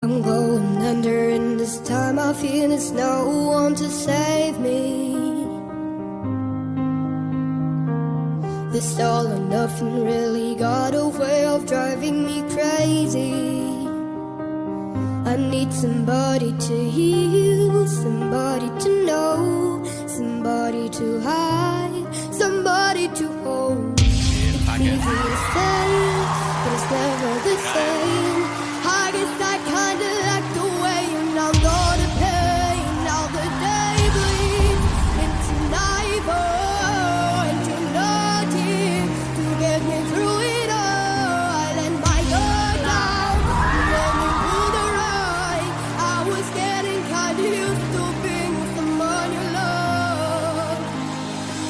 I'm going under, and this time I feel there's no one to save me. This all or nothing really got a way of driving me crazy. I need somebody to heal, somebody to know, somebody to hide, somebody to hold. It's easy to say